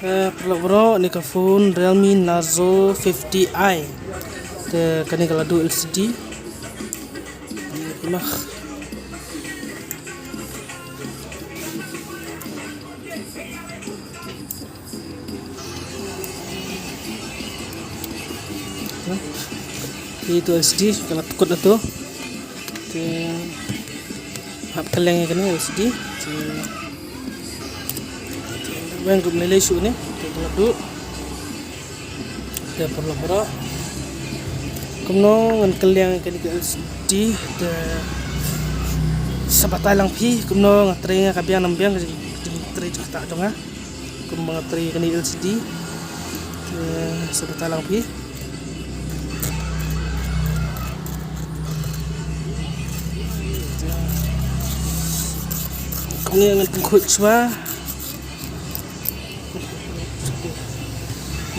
Perlu bro, ni ka phone Realme Narzo 50i. Kani kalau du LCD. Mah. Itu LCD kalau takut dah tu. Hap kaleng kan LCD. Bang group nilai isu ni, kalau tu, dia perlu bro. Kumno ngan kaleng kan LCD, dia sabat lang pi. Kumno ngatri nga kabiang nambiang ngatri tak dong ah. Kum ngatri kan LCD, sabat lang pi. Kumno ngan pungkut cua.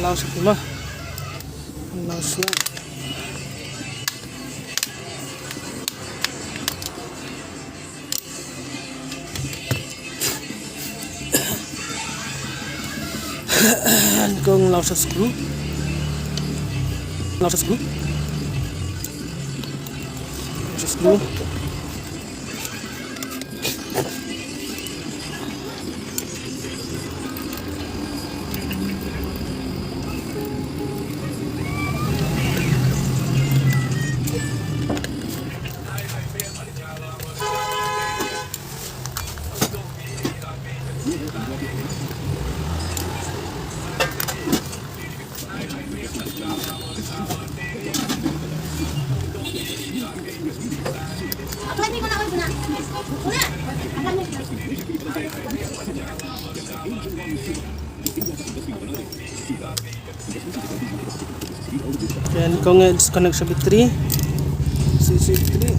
Lau sakit mah, lau suang. Kong lau skru, lau skru. Dan kau nge disconnect sa battery. CC battery.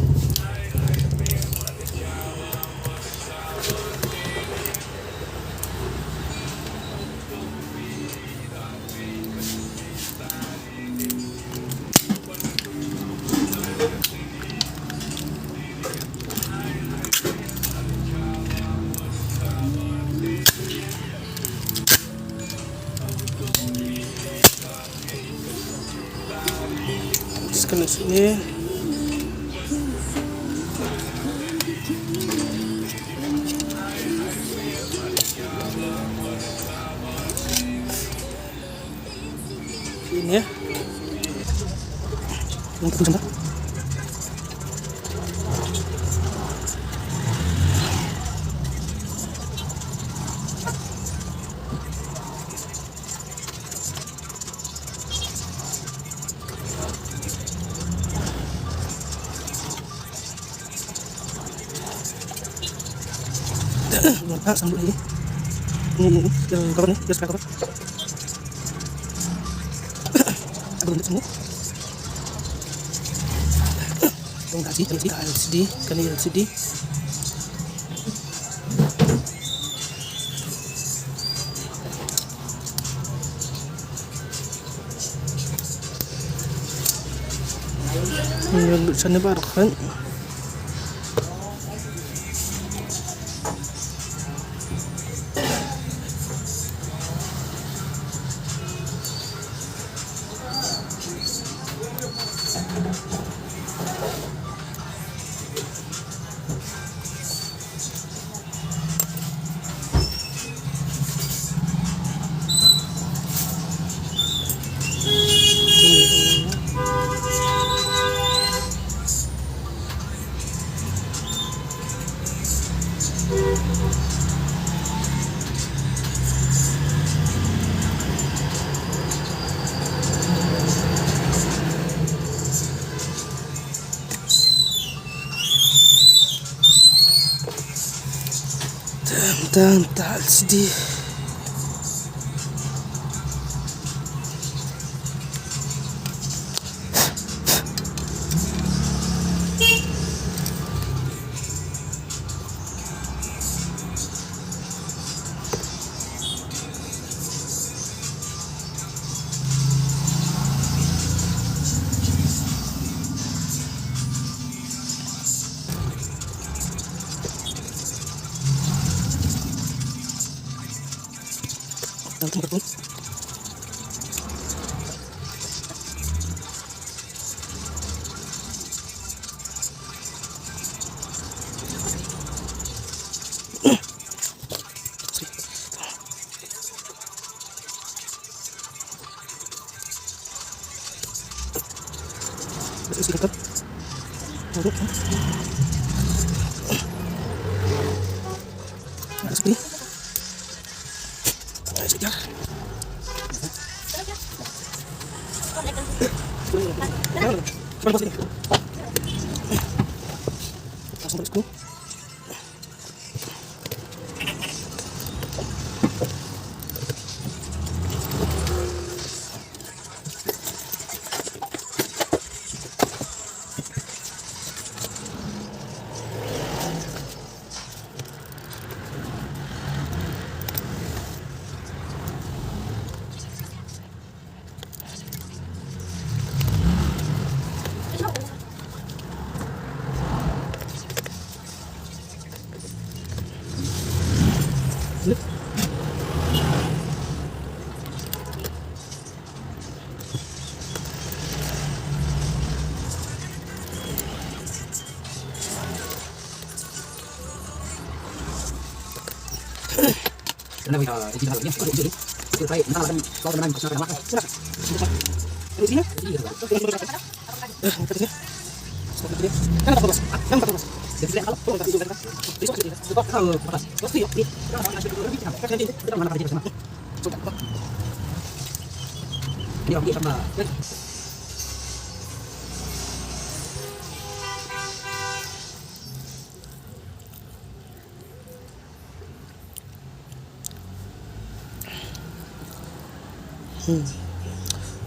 Disconnect sini. Ini ya. Untuk sebentar. Sambut ini yang cover ni, just cover. Ada bentuk semua. LCD, kan LCD. Ini sana baru kan. Dan tak sedih. mikrofon. Speaker. Ada seperti. Ada speaker. Langsung bosku. Karena izin halnya, kalau izin itu saya entah akan kau teman bersama makan. Silakan. Terus ini? Iya. Kan apa bos? Kan apa bos? Jadi kalau kalau kasih juga kan. Besok sudah. Besok kalau pas. Bos yuk. Kita mau ngasih dulu kita. Kan nanti kita mana kerja bersama. Coba. Ini oke sama.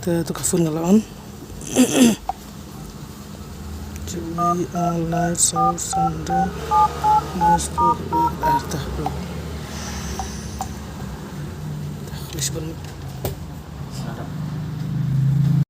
Tukar phone ngalaan. Jadi online South Sunday Nasbur dah. Lisbon.